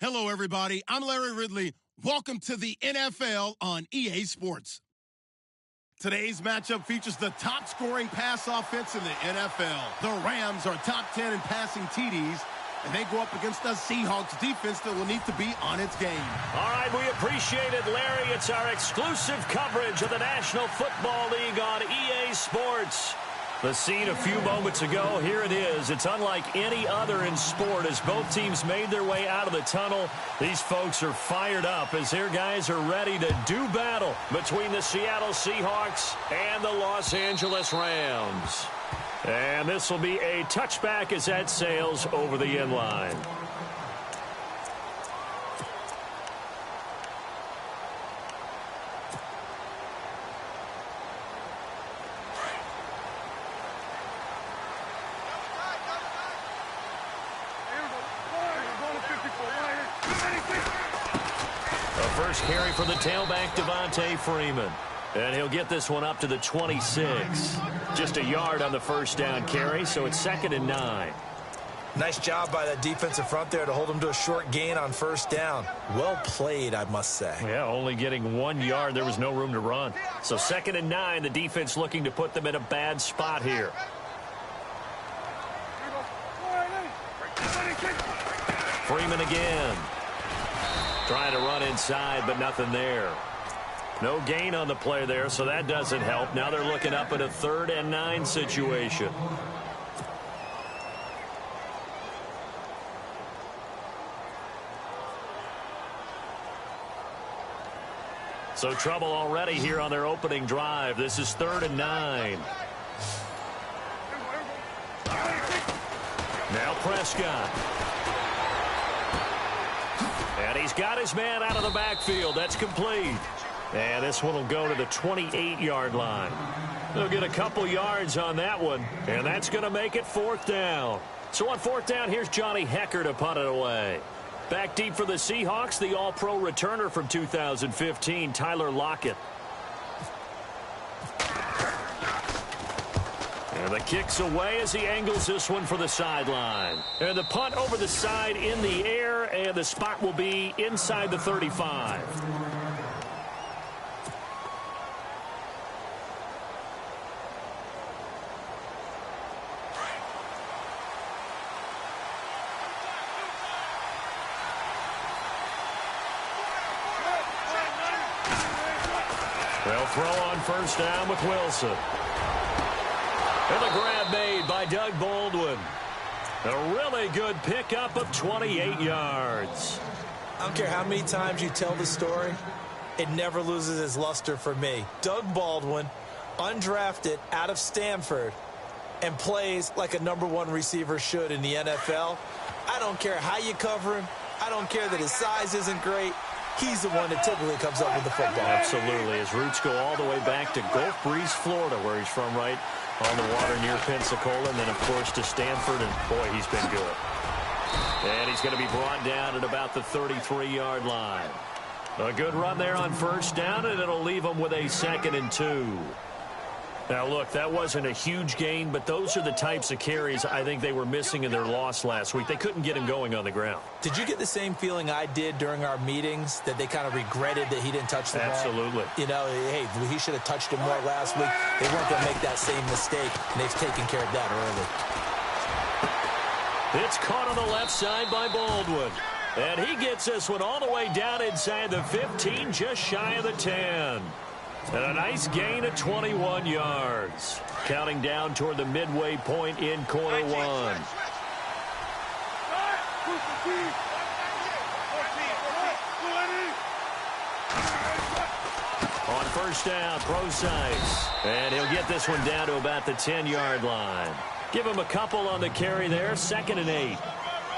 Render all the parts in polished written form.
Hello, everybody. I'm Larry Ridley. Welcome to the NFL on EA Sports. Today's matchup features the top-scoring pass offense in the NFL. The Rams are top 10 in passing TDs, and they go up against the Seahawks defense that will need to be on its game. All right, we appreciate it, Larry. It's our exclusive coverage of the National Football League on EA Sports. The scene a few moments ago, here it is. It's unlike any other in sport as both teams made their way out of the tunnel. These folks are fired up as their guys are ready to do battle between the Seattle Seahawks and the Los Angeles Rams. And this will be a touchback as that sails over the end line. First carry for the tailback, Devontae Freeman. And he'll get this one up to the 26. Just a yard on the first down carry, so it's 2nd and 9. Nice job by that defensive front there to hold him to a short gain on first down. Well played, I must say. Yeah, only getting 1 yard. There was no room to run. So 2nd and 9, the defense looking to put them in a bad spot here. Freeman again. Trying to run inside, but nothing there. No gain on the play there, so that doesn't help. Now they're looking up at a 3rd and 9 situation. So trouble already here on their opening drive. This is 3rd and 9. Now Prescott. And he's got his man out of the backfield. That's complete. And this one will go to the 28-yard line. They'll get a couple yards on that one, and that's going to make it 4th down. So on 4th down, here's Johnny Hekker to punt it away. Back deep for the Seahawks, the all-pro returner from 2015, Tyler Lockett. And the kick's away as he angles this one for the sideline. And the punt over the side in the air, and the spot will be inside the 35. They'll throw on first down with Wilson. And the grab made by Doug Baldwin. A really good pickup of 28 yards. I don't care how many times you tell the story, it never loses its luster for me. Doug Baldwin, undrafted out of Stanford, and plays like a #1 receiver should in the NFL. I don't care how you cover him. I don't care that his size isn't great. He's the one that typically comes up with the football. Absolutely. His roots go all the way back to Gulf Breeze, Florida, where he's from, right on the water near Pensacola, and then, of course, to Stanford, and, boy, he's been good. And he's going to be brought down at about the 33-yard line. A good run there on first down, and it'll leave him with a 2nd and 2. Now, look, that wasn't a huge gain, but those are the types of carries I think they were missing in their loss last week. They couldn't get him going on the ground. Did you get the same feeling I did during our meetings, that they kind of regretted that he didn't touch the ball? Absolutely. You know, hey, he should have touched him more last week. They weren't going to make that same mistake, and they've taken care of that early. It's caught on the left side by Baldwin. And he gets this one all the way down inside the 15, just shy of the 10. And a nice gain of 21 yards. Counting down toward the midway point in quarter one. On first down, Procise. And he'll get this one down to about the 10-yard line. Give him a couple on the carry there, 2nd and 8.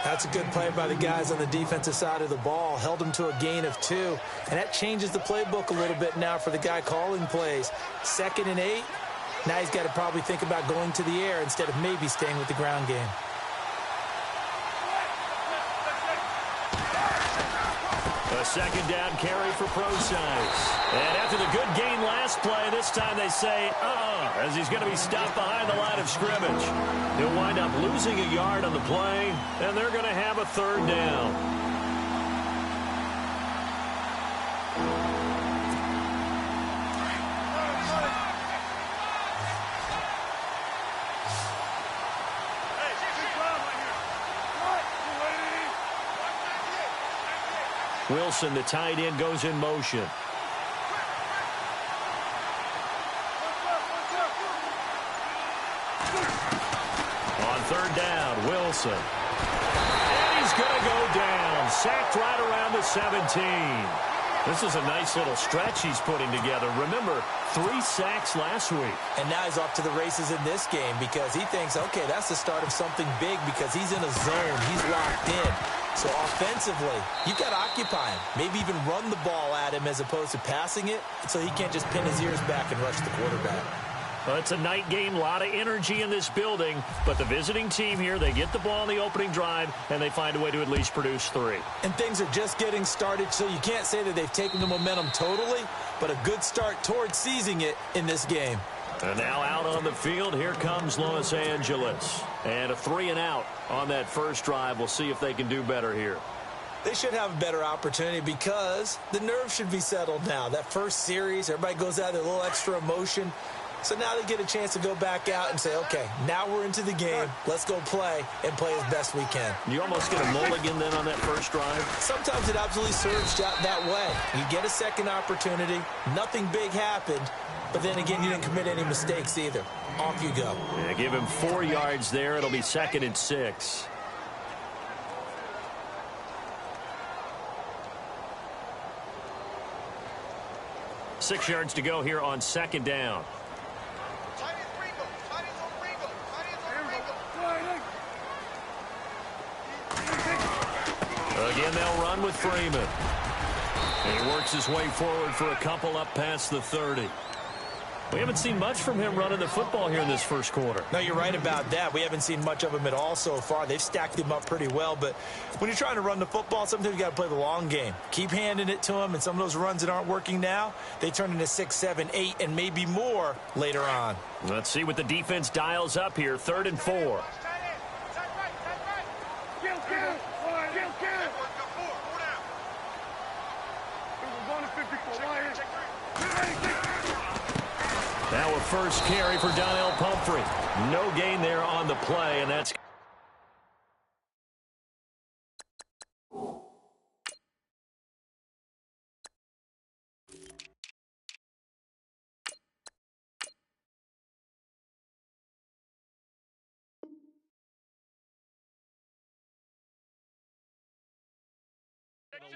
That's a good play by the guys on the defensive side of the ball. Held him to a gain of 2. And that changes the playbook a little bit now for the guy calling plays. 2nd and 8. Now he's got to probably think about going to the air instead of maybe staying with the ground game. A 2nd down carry for Procise. And after the good gain last play, this time they say, as he's going to be stopped behind the line of scrimmage. He'll wind up losing a yard on the play, and they're going to have a 3rd down. Wilson, the tight end, goes in motion. On third down, Wilson. And he's going to go down. Sacked right around the 17. This is a nice little stretch he's putting together. Remember, 3 sacks last week. And now he's off to the races in this game because he thinks, okay, that's the start of something big because he's in a zone. He's locked in. So offensively, you got to occupy him. Maybe even run the ball at him as opposed to passing it so he can't just pin his ears back and rush the quarterback. Well, it's a night game, a lot of energy in this building, but the visiting team here, they get the ball in the opening drive, and they find a way to at least produce 3. And things are just getting started, so you can't say that they've taken the momentum totally, but a good start towards seizing it in this game. And now out on the field, here comes Los Angeles. And a 3-and-out on that first drive. We'll see if they can do better here. They should have a better opportunity because the nerves should be settled now. That first series, everybody goes out with a little extra emotion. So now they get a chance to go back out and say, okay, now we're into the game. Let's go play and play as best we can. You almost get a mulligan then on that first drive? Sometimes it absolutely serves that way. You get a second opportunity. Nothing big happened. But then again, you didn't commit any mistakes either. Off you go. Yeah, give him 4 yards there. It'll be 2nd and 6. Six yards to go here on 2nd down. Again, they'll run with Freeman. And he works his way forward for a couple up past the 30. We haven't seen much from him running the football here in this first quarter. No, you're right about that. We haven't seen much of him at all so far. They've stacked him up pretty well. But when you're trying to run the football, sometimes you got to play the long game. Keep handing it to him, and some of those runs that aren't working now, they turn into 6, 7, 8, and maybe more later on. Let's see what the defense dials up here. 3rd and 4. Now a first carry for Donnell Pumphrey. No gain there on the play, and that's...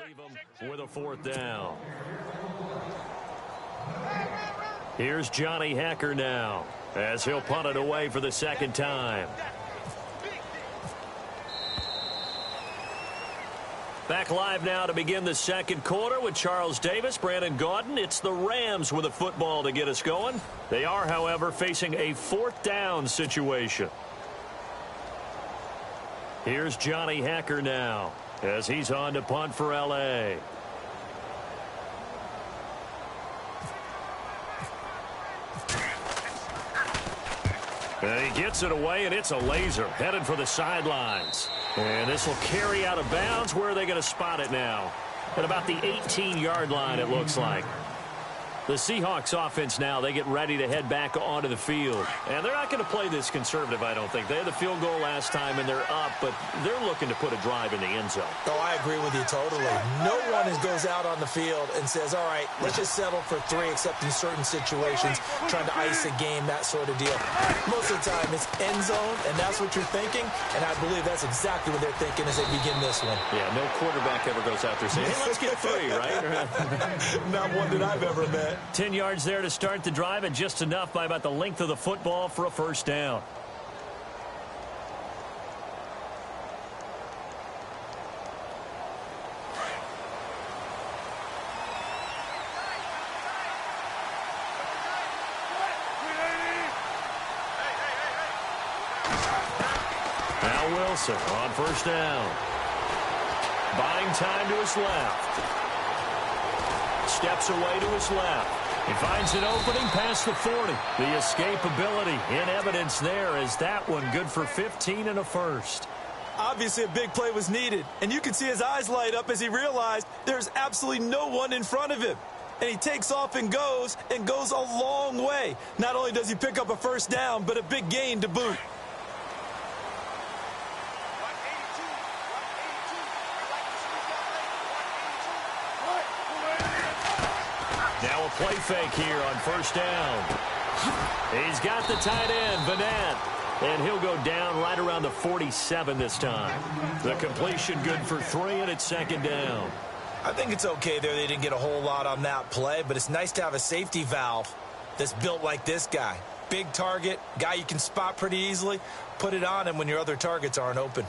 leave them with a 4th down. Here's Johnny Hacker now as he'll punt it away for the 2nd time. Back live now to begin the 2nd quarter with Charles Davis, Brandon Gaudin. It's the Rams with a football to get us going. They are, however, facing a 4th down situation. Here's Johnny Hacker now as he's on to punt for L.A. And he gets it away, and it's a laser headed for the sidelines. And this will carry out of bounds. Where are they going to spot it now? At about the 18-yard line, it looks like. The Seahawks offense now, they get ready to head back onto the field. And they're not going to play this conservative, I don't think. They had the field goal last time, and they're up, but they're looking to put a drive in the end zone. Oh, I agree with you totally. No one goes out on the field and says, all right, let's just settle for 3, except in certain situations, trying to ice a game, that sort of deal. Most of the time, it's end zone, and that's what you're thinking, and I believe that's exactly what they're thinking as they begin this one. Yeah, no quarterback ever goes out there saying, hey, let's get 3, right? Not one that I've ever met. 10 yards there to start the drive, and just enough by about the length of the football for a 1st down. Now Wilson on 1st down. Buying time to his left. Steps away to his left. He finds an opening past the 40. The escapability in evidence there as that one good for 15 and a 1st. Obviously, a big play was needed, and you can see his eyes light up as he realized there's absolutely no one in front of him. And he takes off and goes a long way. Not only does he pick up a 1st down, but a big gain to boot. Now a play fake here on first down. He's got the tight end, Vanette. And he'll go down right around the 47 this time. The completion good for 3, and it's second down. I think it's okay there. They didn't get a whole lot on that play, but it's nice to have a safety valve that's built like this guy. Big target, guy you can spot pretty easily. Put it on him when your other targets aren't open.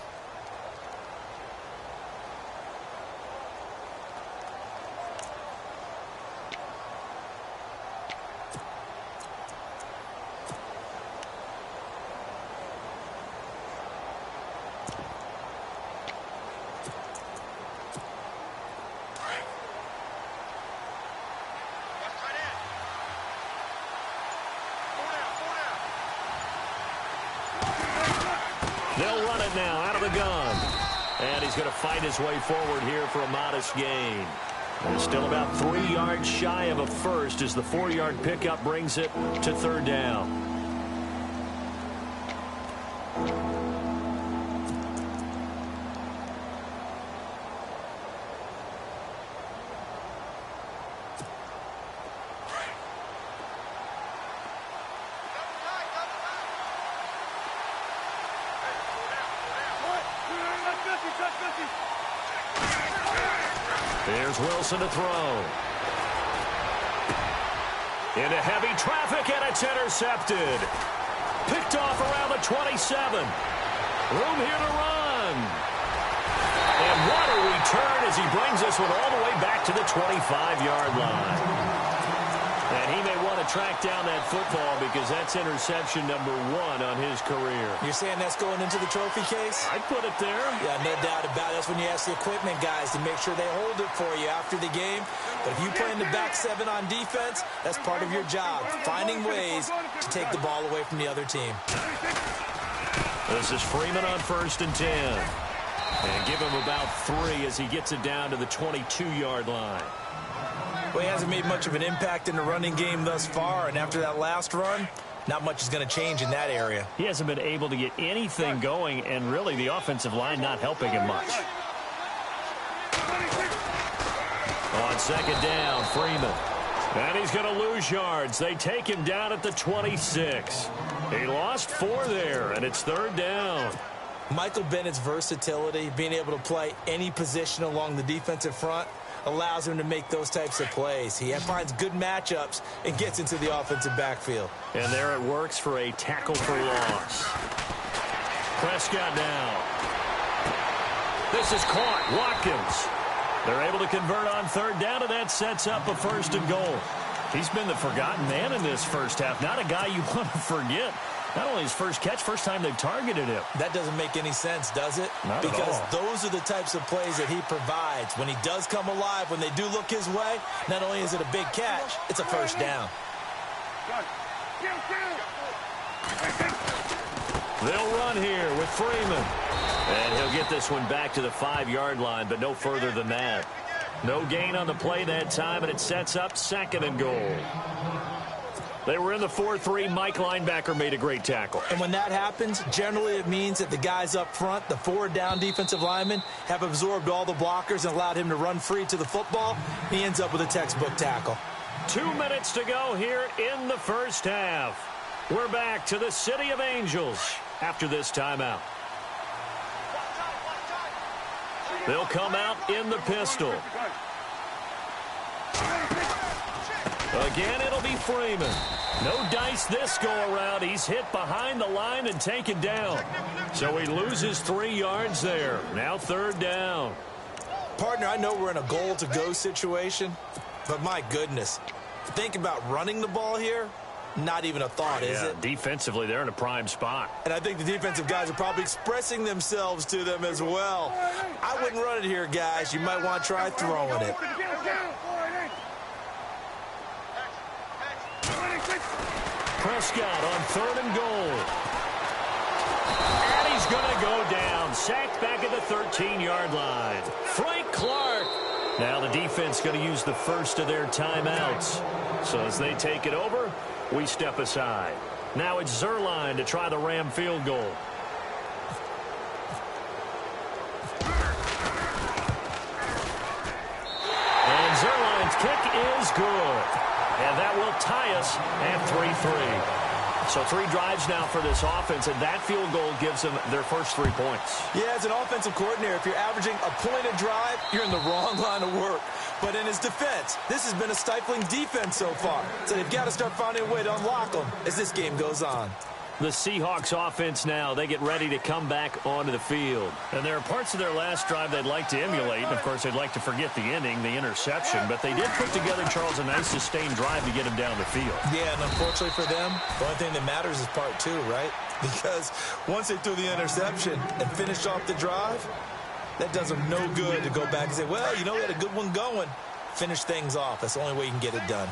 They'll run it now out of the gun. And he's going to fight his way forward here for a modest gain. And still about 3 yards shy of a first as the 4-yard pickup brings it to third down. Here's Wilson to throw. Into heavy traffic, and it's intercepted. Picked off around the 27. Room here to run. And what a return as he brings this one all the way back to the 25-yard line. And he may want to track down that football because that's interception number 1 on his career. You're saying that's going into the trophy case? I'd put it there. Yeah, no doubt about it. That's when you ask the equipment guys to make sure they hold it for you after the game. But if you play in the back 7 on defense, that's part of your job, finding ways to take the ball away from the other team. This is Freeman on 1st and 10. And give him about 3 as he gets it down to the 22-yard line. Well, he hasn't made much of an impact in the running game thus far, and after that last run, not much is going to change in that area. He hasn't been able to get anything going, and really the offensive line not helping him much. On second down, Freeman. And he's going to lose yards. They take him down at the 26. He lost 4 there, and it's third down. Michael Bennett's versatility, being able to play any position along the defensive front, allows him to make those types of plays. He finds good matchups and gets into the offensive backfield. And there it works for a tackle for loss. Prescott now. This is caught. Watkins. They're able to convert on third down, and that sets up a 1st and goal. He's been the forgotten man in this first half. Not a guy you want to forget. Not only his first catch, first time they've targeted him. That doesn't make any sense, does it? Not because at all. Those are the types of plays that he provides. When he does come alive, when they do look his way, not only is it a big catch, it's a 1st down. They'll run here with Freeman. And he'll get this one back to the 5-yard line, but no further than that. No gain on the play that time, and it sets up 2nd and goal. They were in the 4-3. Mike linebacker made a great tackle. And when that happens, generally it means that the guys up front, the 4 down defensive linemen, have absorbed all the blockers and allowed him to run free to the football. He ends up with a textbook tackle. 2 minutes to go here in the first half. We're back to the City of Angels after this timeout. They'll come out in the pistol. Again, it'll be Freeman. No dice this go-around. He's hit behind the line and taken down. So he loses 3 yards there. Now third down. Partner, I know we're in a goal-to-go situation, but my goodness, think about running the ball here. Not even a thought, is it? Defensively, they're in a prime spot. And I think the defensive guys are probably expressing themselves to them as well. I wouldn't run it here, guys. You might want to try throwing it. Prescott on 3rd and goal. And he's going to go down. Sacked back at the 13-yard line. Frank Clark. Now the defense going to use the first of their timeouts. So as they take it over, we step aside. Now it's Zerline to try the Ram field goal. And Zerline's kick is good. And that will tie us at 3-3. So 3 drives now for this offense, and that field goal gives them their first 3 points. Yeah, as an offensive coordinator, if you're averaging a point a drive, you're in the wrong line of work. But in his defense, this has been a stifling defense so far. So they've got to start finding a way to unlock them as this game goes on. The Seahawks offense now, they get ready to come back onto the field. And there are parts of their last drive they'd like to emulate. And, of course, they'd like to forget the ending, the interception. But they did put together, Charles, a nice sustained drive to get him down the field. Yeah, and unfortunately for them, the only thing that matters is part 2, right? Because once they threw the interception and finished off the drive, that does them no good to go back and say, well, you know, we had a good one going. Finish things off. That's the only way you can get it done.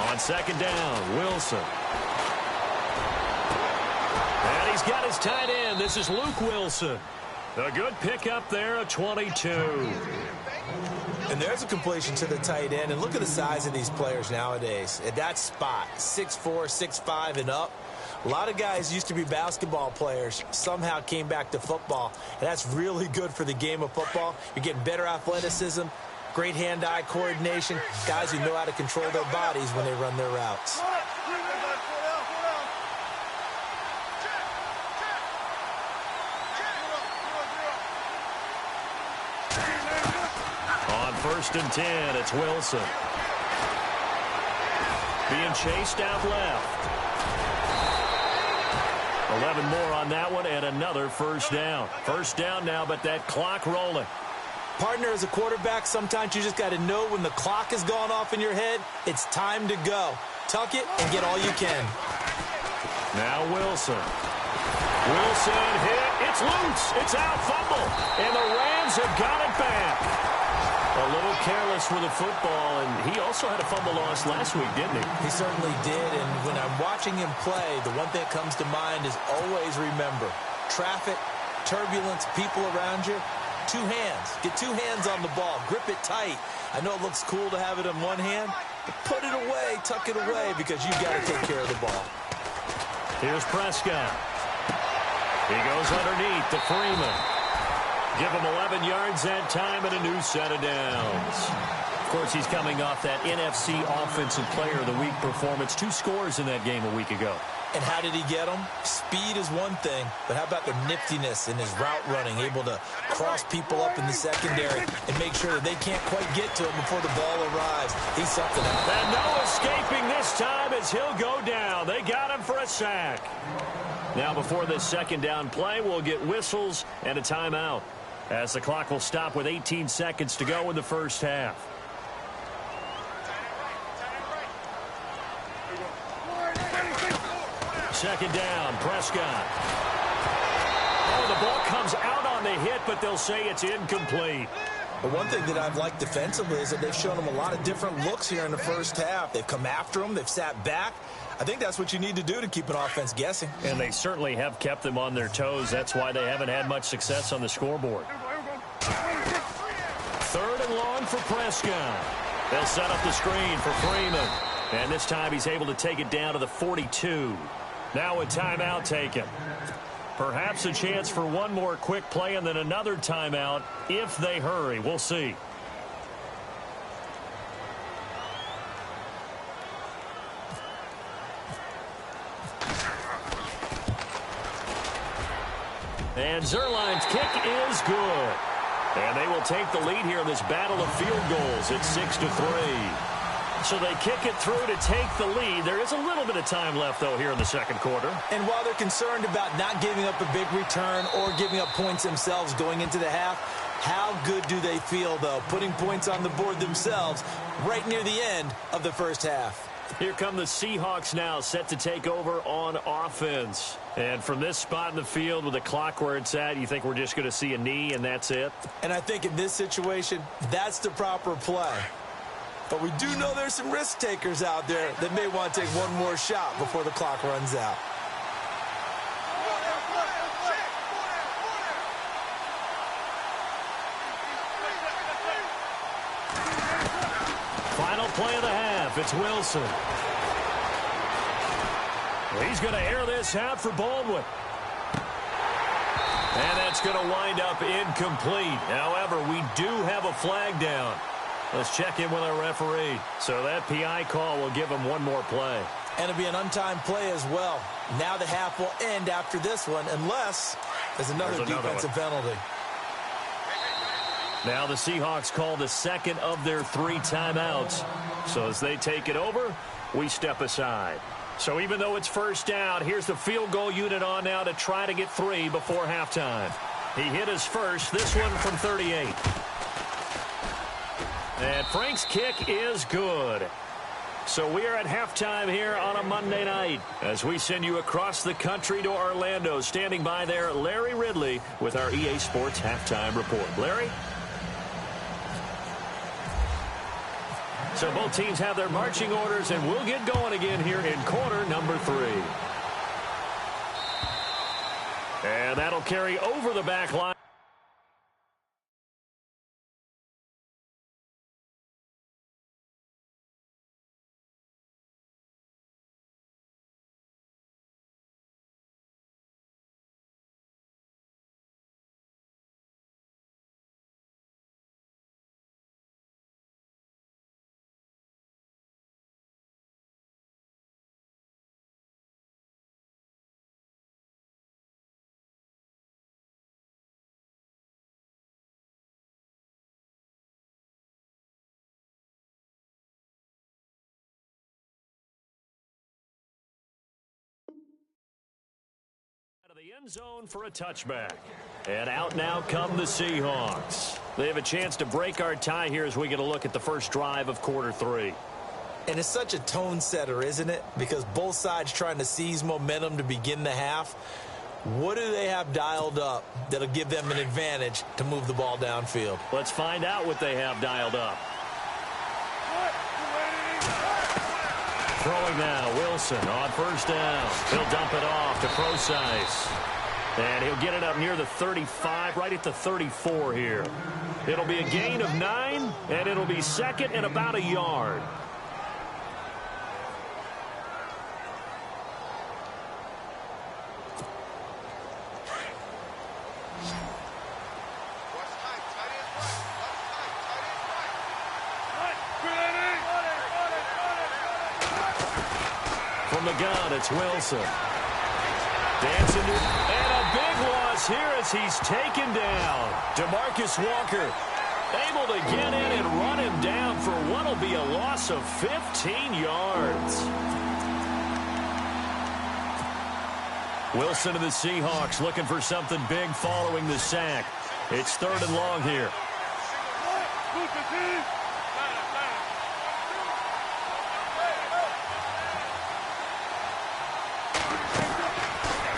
On second down, Wilson. And he's got his tight end. This is Luke Wilson. A good pickup there, a 22. And there's a completion to the tight end. And look at the size of these players nowadays. At that spot, 6'4", 6'5", and up. A lot of guys used to be basketball players, somehow came back to football. And that's really good for the game of football. You're getting better athleticism, great hand-eye coordination, guys who know how to control their bodies when they run their routes. On 1st and 10, it's Wilson. Being chased out left. 11 more on that one, and another first down. First down now, but that clock rolling. Partner, as a quarterback, sometimes you just got to know when the clock has gone off in your head, it's time to go. Tuck it and get all you can. Now Wilson. Wilson hit. It's loose. It's out. Fumble. And the Rams have got it back. A little careless with the football, and he also had a fumble loss last week, didn't he? He certainly did, and when I'm watching him play, the one thing that comes to mind is always remember, traffic, turbulence, people around you, 2 hands. Get 2 hands on the ball. Grip it tight. I know it looks cool to have it in one hand, but put it away, tuck it away, because you've got to take care of the ball. Here's Prescott. He goes underneath to Freeman. Give him 11 yards that time and a new set of downs. Of course, he's coming off that NFC Offensive Player of the Week performance. 2 scores in that game a week ago. And how did he get them? Speed is one thing, but how about the niftiness in his route running, able to cross people up in the secondary and make sure that they can't quite get to him before the ball arrives. He's something else. And no escaping this time as he'll go down. They got him for a sack. Now, before this second down play, we'll get whistles and a timeout, as the clock will stop with 18 seconds to go in the first half. Second down, Prescott. Oh, the ball comes out on the hit, but they'll say it's incomplete. But one thing that I've liked defensively is that they've shown them a lot of different looks here in the first half. They've come after them. They've sat back. I think that's what you need to do to keep an offense guessing. And they certainly have kept them on their toes. That's why they haven't had much success on the scoreboard. 3rd and long for Prescott. They'll set up the screen for Freeman. And this time he's able to take it down to the 42. Now a timeout taken. Perhaps a chance for one more quick play and then another timeout if they hurry. We'll see. And Zerline's kick is good. And they will take the lead here in this battle of field goals. It's 6-3. So they kick it through to take the lead. There is a little bit of time left, though, here in the second quarter. And while they're concerned about not giving up a big return or giving up points themselves going into the half, how good do they feel, though, putting points on the board themselves right near the end of the first half? Here come the Seahawks now, set to take over on offense. And from this spot in the field with the clock where it's at, you think we're just going to see a knee and that's it? And I think in this situation, that's the proper play. But we do know there's some risk takers out there that may want to take one more shot before the clock runs out. Final play of the half. It's Wilson. He's going to air this out for Baldwin. And that's going to wind up incomplete. However, we do have a flag down. Let's check in with our referee. So that PI call will give him one more play. And it'll be an untimed play as well. Now the half will end after this one, unless there's another defensive penalty. Now the Seahawks call the second of their 3 timeouts. So as they take it over, we step aside. So even though it's first down, here's the field goal unit on now to try to get 3 before halftime. He hit his first, this one from 38. And Frank's kick is good. So we are at halftime here on a Monday night as we send you across the country to Orlando. Standing by there, Larry Ridley with our EA Sports Halftime Report. Larry? So both teams have their marching orders, and we'll get going again here in quarter number 3. And that'll carry over the back line. Out of the end zone for a touchback. And out now come the Seahawks. They have a chance to break our tie here as we get a look at the first drive of quarter 3. And it's such a tone setter, isn't it? Because both sides trying to seize momentum to begin the half. What do they have dialed up that'll give them an advantage to move the ball downfield? Let's find out what they have dialed up. Throwing now, Wilson on first down. He'll dump it off to Procise. And he'll get it up near the 35, right at the 34 here. It'll be a gain of 9, and it'll be second and about a yard. From the gun, it's Wilson. Dancing to, and a big loss here as he's taken down. DeMarcus Walker able to get in and run him down for what'll be a loss of 15 yards. Wilson of the Seahawks looking for something big following the sack. It's 3rd and long here.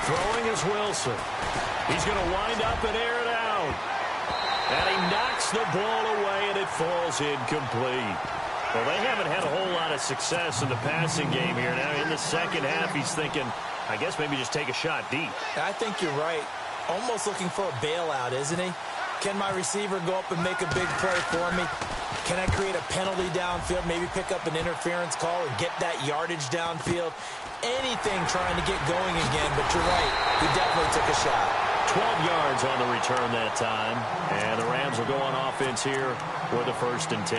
Throwing is Wilson. He's going to wind up and air it out. And he knocks the ball away, and it falls incomplete. Well, they haven't had a whole lot of success in the passing game here. Now, in the second half, he's thinking, I guess maybe just take a shot deep. I think you're right. Almost looking for a bailout, isn't he? Can my receiver go up and make a big play for me? Can I create a penalty downfield, maybe pick up an interference call and get that yardage downfield? Anything trying to get going again, but you're right. He definitely took a shot. 12 yards on the return that time. And the Rams will go on offense here with a 1st and 10.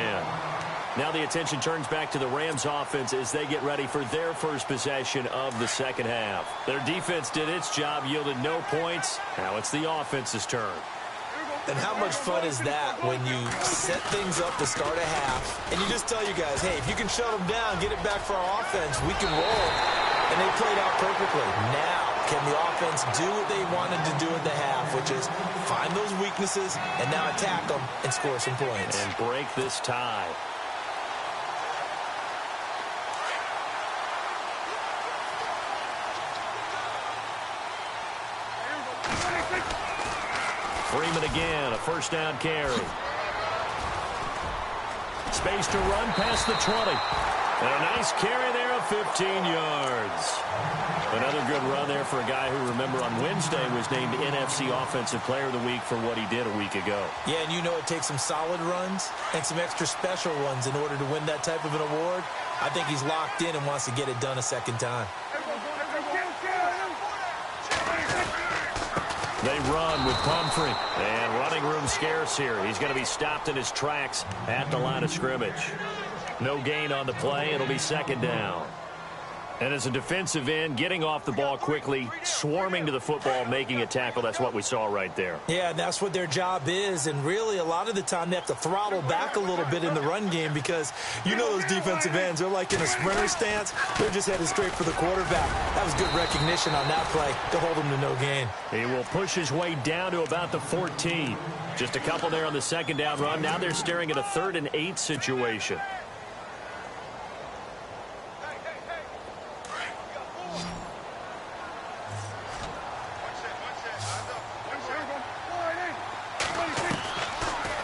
Now the attention turns back to the Rams offense as they get ready for their first possession of the second half. Their defense did its job, yielded no points. Now it's the offense's turn. And how much fun is that when you set things up to start a half and you just tell you guys, hey, if you can shut them down, get it back for our offense, we can roll. And they played out perfectly. Now, can the offense do what they wanted to do at the half, which is find those weaknesses and now attack them and score some points. And break this tie. Freeman again, a 1st down carry. Space to run past the 20. And a nice carry there of 15 yards. Another good run there for a guy who, remember, on Wednesday was named NFC Offensive Player of the Week for what he did a week ago. Yeah, and you know it takes some solid runs and some extra special runs in order to win that type of an award. I think he's locked in and wants to get it done a second time. They run with Pumphrey. And running room scarce here. He's going to be stopped in his tracks at the line of scrimmage. No gain on the play. It'll be second down. And as a defensive end, getting off the ball quickly, swarming to the football, making a tackle, that's what we saw right there. Yeah, that's what their job is. And really, a lot of the time, they have to throttle back a little bit in the run game because you know those defensive ends, they're like in a sprinter stance. They're just headed straight for the quarterback. That was good recognition on that play to hold him to no gain. He will push his way down to about the 14. Just a couple there on the second down run. Now they're staring at a 3rd and 8 situation.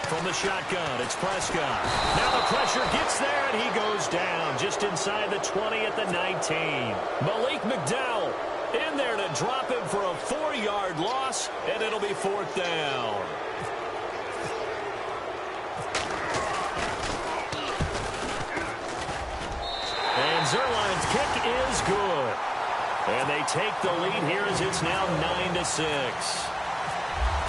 From the shotgun, it's Prescott. Now the pressure gets there, and he goes down just inside the 20 at the 19. Malik McDowell in there to drop him for a 4-yard loss, and it'll be 4th down. And Zerline's kick is good. And they take the lead here as it's now 9-6.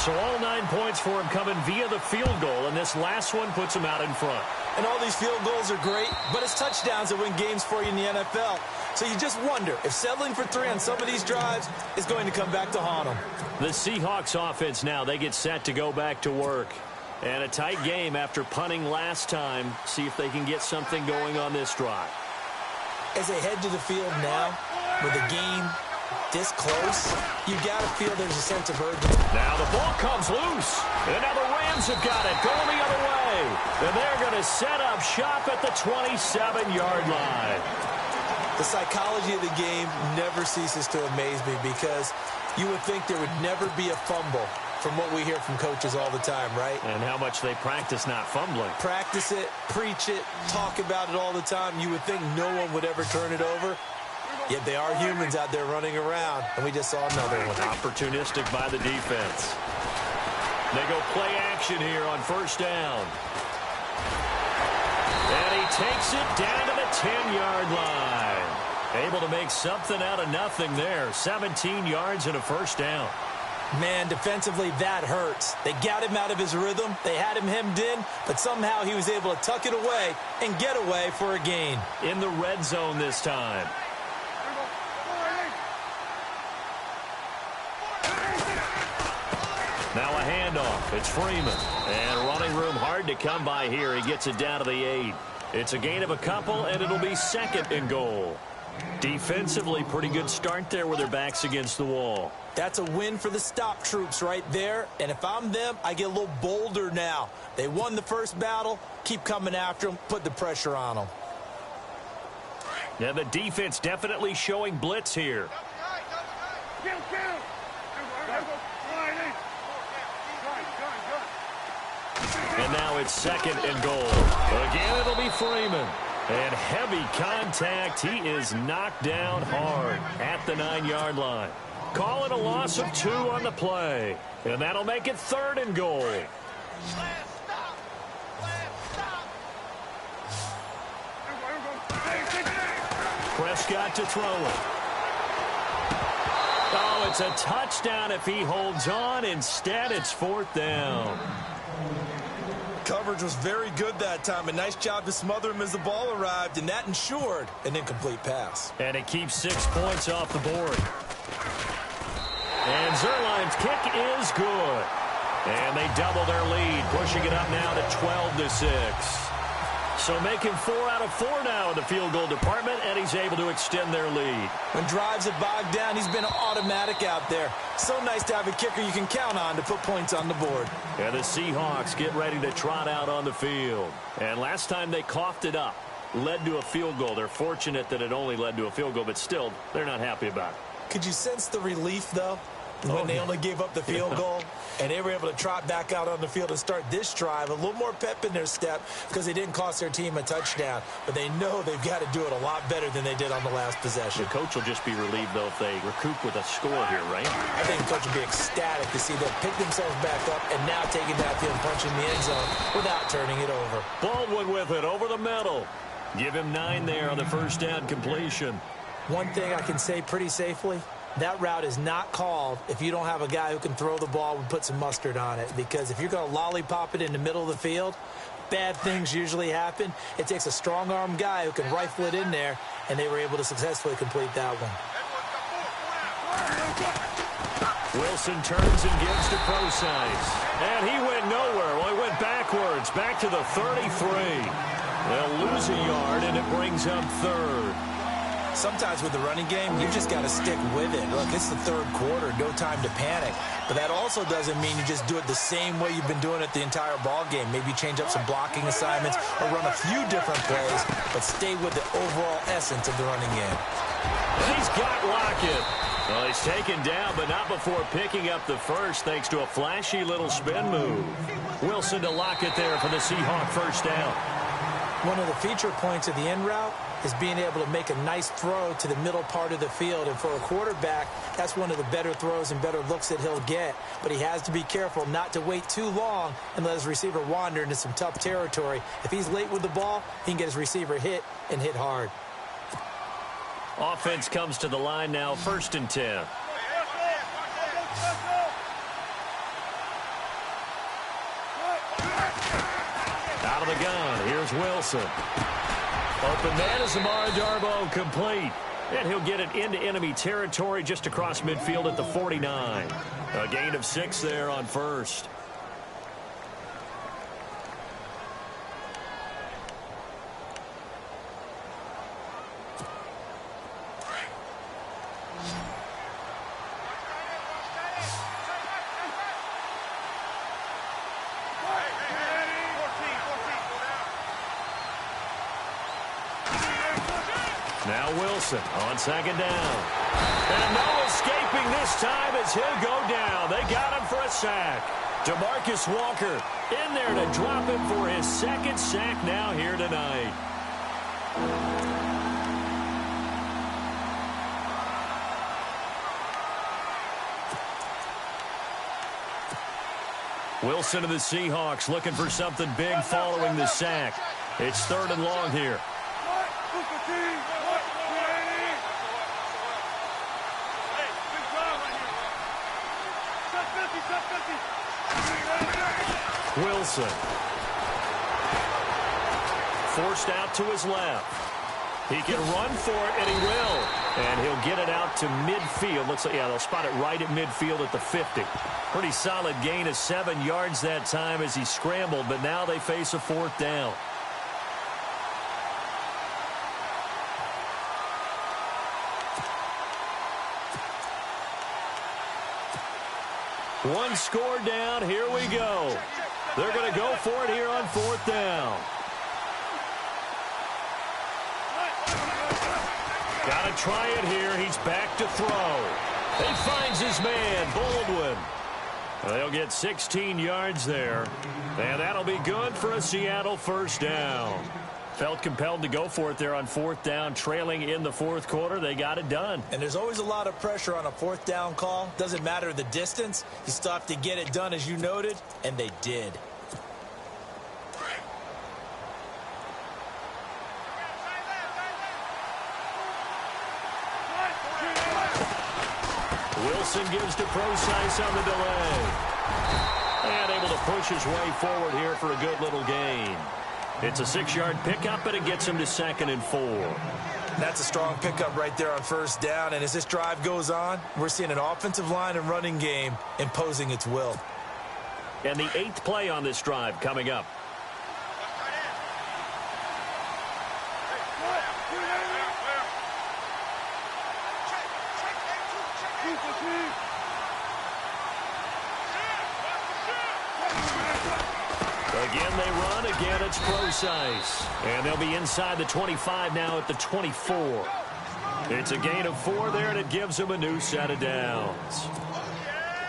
So all 9 points for him coming via the field goal, and this last one puts him out in front. And all these field goals are great, but it's touchdowns that win games for you in the NFL. So you just wonder if settling for 3 on some of these drives is going to come back to haunt them. The Seahawks offense now, they get set to go back to work. And a tight game after punting last time. See if they can get something going on this drive. As they head to the field now, with the game this close, you got to feel there's a sense of urgency. Now the ball comes loose. And now the Rams have got it going the other way. And they're going to set up shop at the 27-yard line. The psychology of the game never ceases to amaze me because you would think there would never be a fumble from what we hear from coaches all the time, right? And how much they practice not fumbling. Practice it, preach it, talk about it all the time. You would think no one would ever turn it over. Yet they are humans out there running around, and we just saw another one. Opportunistic by the defense. They go play action here on 1st down. And he takes it down to the 10-yard line. Able to make something out of nothing there. 17 yards and a 1st down. Man, defensively, that hurts. They got him out of his rhythm. They had him hemmed in, but somehow he was able to tuck it away and get away for a gain. In the red zone this time. Now a handoff. It's Freeman. And running room hard to come by here. He gets it down to the 8. It's a gain of a couple, and it'll be 2nd and goal. Defensively, pretty good start there with their backs against the wall. That's a win for the stop troops right there. And if I'm them, I get a little bolder now. They won the first battle. Keep coming after them. Put the pressure on them. Yeah, the defense definitely showing blitz here. And now it's 2nd and goal. Again, it'll be Freeman. And heavy contact. He is knocked down hard at the 9-yard line. Call it a loss of 2 on the play. And that'll make it 3rd and goal. Prescott to throw it. Oh, it's a touchdown if he holds on. Instead, it's 4th down. Coverage was very good that time. A nice job to smother him as the ball arrived, and that ensured an incomplete pass. And it keeps 6 points off the board. And Zerline's kick is good. And they double their lead, pushing it up now to 12-6. So making 4 out of 4 now in the field goal department, and he's able to extend their lead. When drives have bogged down, he's been automatic out there. So nice to have a kicker you can count on to put points on the board. And the Seahawks get ready to trot out on the field. And last time they coughed it up, led to a field goal. They're fortunate that it only led to a field goal, but still, they're not happy about it. Could you sense the relief, though, when they only gave up the field goal? And they were able to trot back out on the field and start this drive. A little more pep in their step because they didn't cost their team a touchdown. But they know they've got to do it a lot better than they did on the last possession. The coach will just be relieved, though, if they recoup with a score here, right? I think the coach will be ecstatic to see them pick themselves back up and now taking that field and punching the end zone without turning it over. Baldwin with it over the middle. Give him 9 there on the 1st down completion. One thing I can say pretty safely, that route is not called if you don't have a guy who can throw the ball and put some mustard on it. Because if you're going to lollipop it in the middle of the field, bad things usually happen. It takes a strong-arm guy who can rifle it in there, and they were able to successfully complete that one. Wilson turns and gives to Procise. And he went nowhere. Well, he went backwards, back to the 33. They'll lose a yard, and it brings up third. Sometimes with the running game, you just got to stick with it. Look, it's the third quarter, no time to panic. But that also doesn't mean you just do it the same way you've been doing it the entire ball game. Maybe change up some blocking assignments or run a few different plays, but stay with the overall essence of the running game. And he's got Lockett. Well, he's taken down, but not before picking up the first, thanks to a flashy little spin move. Wilson to Lockett there for the Seahawk first down. One of the feature points of the end route is being able to make a nice throw to the middle part of the field. And for a quarterback, that's one of the better throws and better looks that he'll get. But he has to be careful not to wait too long and let his receiver wander into some tough territory. If he's late with the ball, he can get his receiver hit and hit hard. Offense comes to the line now, 1st and 10. Out of the gun, here's Wilson. Open man is Amara Darboh, complete. And he'll get it into enemy territory just across midfield at the 49. A gain of 6 there on first. Now Wilson on 2nd down. And no escaping this time as he'll go down. They got him for a sack. DeMarcus Walker in there to drop him for his 2nd sack now here tonight. Wilson of the Seahawks looking for something big following the sack. It's 3rd and long here. Wilson. Forced out to his left. He can run for it, and he will. And he'll get it out to midfield. Looks like, yeah, they'll spot it right at midfield at the 50. Pretty solid gain of 7 yards that time as he scrambled, but now they face a 4th down. One score down. Here we go. They're going to go for it here on 4th down. Got to try it here. He's back to throw. He finds his man, Baldwin. They'll get 16 yards there. And that'll be good for a Seattle 1st down. Felt compelled to go for it there on 4th down, trailing in the 4th quarter. They got it done. And there's always a lot of pressure on a 4th down call. Doesn't matter the distance. You still have to get it done, as you noted, and they did. Wilson gives to Procise on the delay. And able to push his way forward here for a good little gain. It's a 6-yard pickup, but it gets him to 2nd and 4. That's a strong pickup right there on 1st down. And as this drive goes on, we're seeing an offensive line and running game imposing its will. And the 8th play on this drive coming up. Again, they run. Again, it's Procise. And they'll be inside the 25 now at the 24. It's a gain of 4 there, and it gives them a new set of downs.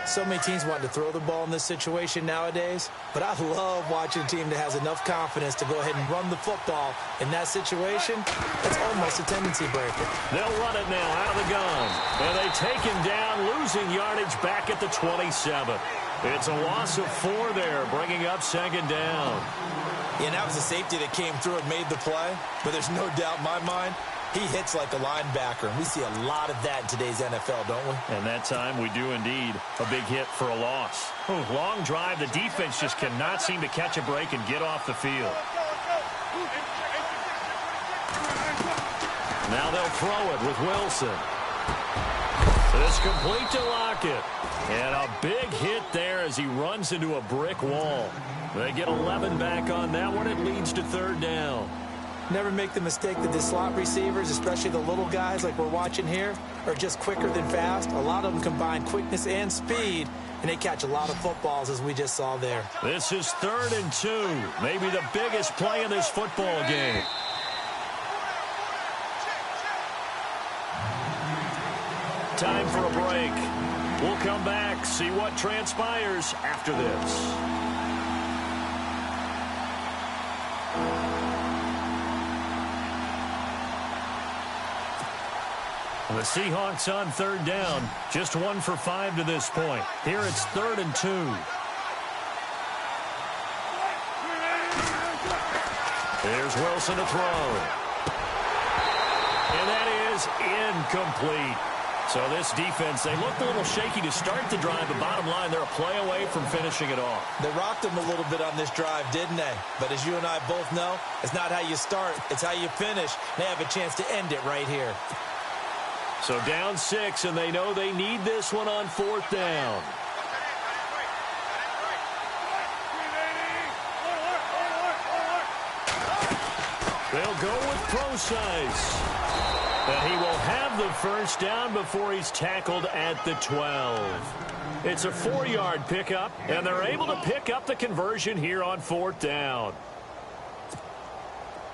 So many teams want to throw the ball in this situation nowadays, but I love watching a team that has enough confidence to go ahead and run the football. In that situation, it's almost a tendency breaker. They'll run it now out of the gun. And they take him down, losing yardage back at the 27. It's a loss of 4 there, bringing up 2nd down. And that was a safety that came through and made the play, but there's no doubt in my mind He hits like a linebacker, and we see a lot of that in today's NFL, don't we? And that time we do indeed. A big hit for a loss. Long drive. The defense just cannot seem to catch a break and get off the field. Now they'll throw it with Wilson. It's complete to Lockett. And a big hit there as he runs into a brick wall. They get 11 back on that one. It leads to third down. Never make the mistake that the slot receivers, especially the little guys like we're watching here, are just quicker than fast. A lot of them combine quickness and speed, and they catch a lot of footballs, as we just saw there. This is 3rd and 2. Maybe the biggest play in this football game. Time for a break. We'll come back, see what transpires after this. The Seahawks on 3rd down. Just 1 for 5 to this point. Here it's 3rd and 2. Here's Wilson to throw. And that is incomplete. So this defense, they looked a little shaky to start the drive, but bottom line, they're a play away from finishing it off. They rocked them a little bit on this drive, didn't they? But as you and I both know, it's not how you start, it's how you finish. They have a chance to end it right here. So down 6, and they know they need this one on 4th down. They'll go with Procise. And he will have the first down before he's tackled at the 12. It's a 4-yard pickup, and they're able to pick up the conversion here on 4th down.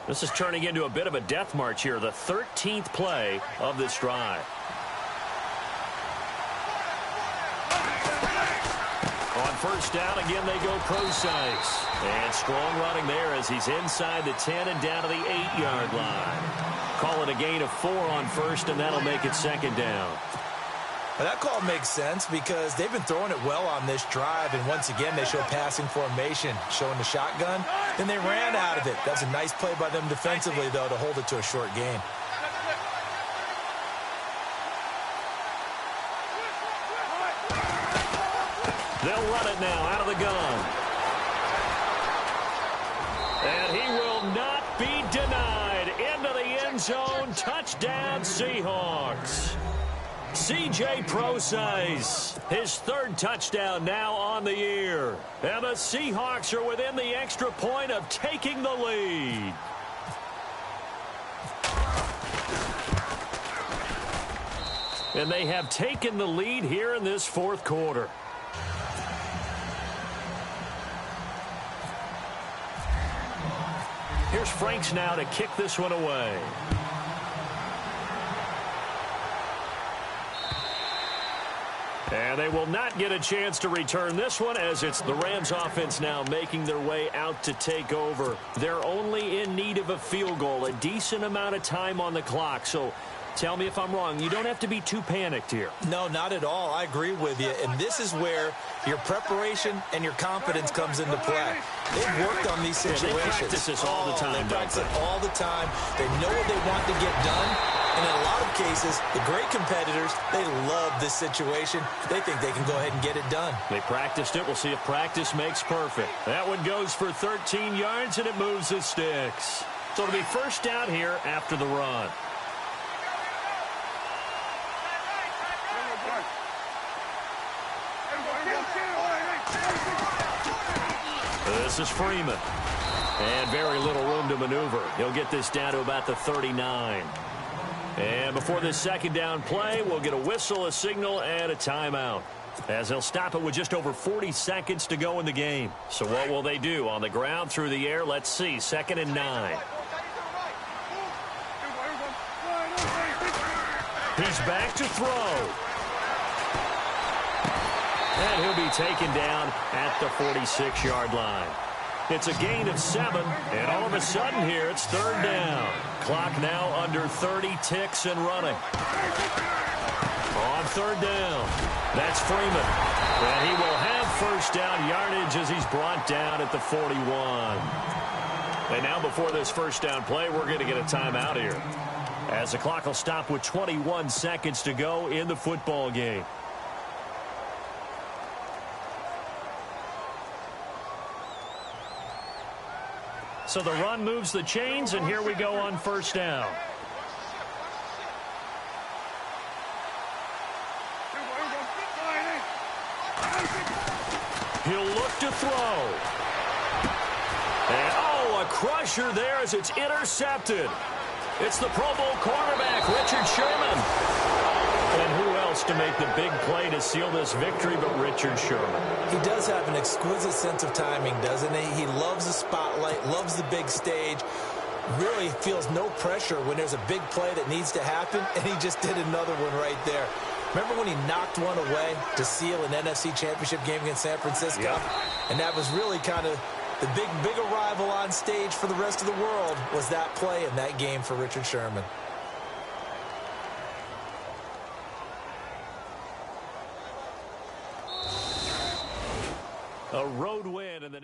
This is turning into a bit of a death march here, the 13th play of this drive. On 1st down, again, they go Procise. And strong running there as he's inside the 10 and down to the 8-yard line. Call it a gain of 4 on 1st, and that'll make it 2nd down. Well, that call makes sense because they've been throwing it well on this drive, and once again, they show passing formation, showing the shotgun. Then they ran out of it. That's a nice play by them defensively, though, to hold it to a short gain. They'll run it now out of the gun. And he will not be denied. Into the end zone. Touchdown, Seahawks. C.J. Procise, his 3rd touchdown now on the year. And the Seahawks are within the extra point of taking the lead. And they have taken the lead here in this 4th quarter. Here's Franks now to kick this one away. And they will not get a chance to return this one as it's the Rams offense now making their way out to take over. They're only in need of a field goal, a decent amount of time on the clock. So tell me if I'm wrong. You don't have to be too panicked here. No, not at all. I agree with you. And this is where your preparation and your confidence comes into play. They've worked on these situations. They practice this all the time. They practice it all the time. They know what they want to get done. And in a lot of cases, the great competitors, they love this situation. They think they can go ahead and get it done. They practiced it. We'll see if practice makes perfect. That one goes for 13 yards, and it moves the sticks. So it'll be 1st down here after the run. This is Freeman. And very little room to maneuver. He'll get this down to about the 39. And before this 2nd down play, we'll get a whistle, a signal, and a timeout, as they'll stop it with just over 40 seconds to go in the game. So what will they do? On the ground, through the air? Let's see. 2nd and 9. He's back to throw. And he'll be taken down at the 46-yard line. It's a gain of 7, and all of a sudden here, it's 3rd down. Clock now under 30 ticks and running. On 3rd down, that's Freeman. And he will have 1st down yardage as he's brought down at the 41. And now before this 1st down play, we're going to get a timeout here. As the clock will stop with 21 seconds to go in the football game. So the run moves the chains, and here we go on first down. He'll look to throw. And, oh, a crusher there as it's intercepted. It's the Pro Bowl cornerback, Richard Sherman. And who else to make the big play to seal this victory but Richard Sherman? He does have an exquisite sense of timing, doesn't he? He loves the spotlight, loves the big stage, really feels no pressure when there's a big play that needs to happen, and he just did another one right there. Remember when he knocked one away to seal an NFC Championship game against San Francisco? Yep. And that was really kind of the big arrival on stage for the rest of the world was that play in that game for Richard Sherman. A road win in the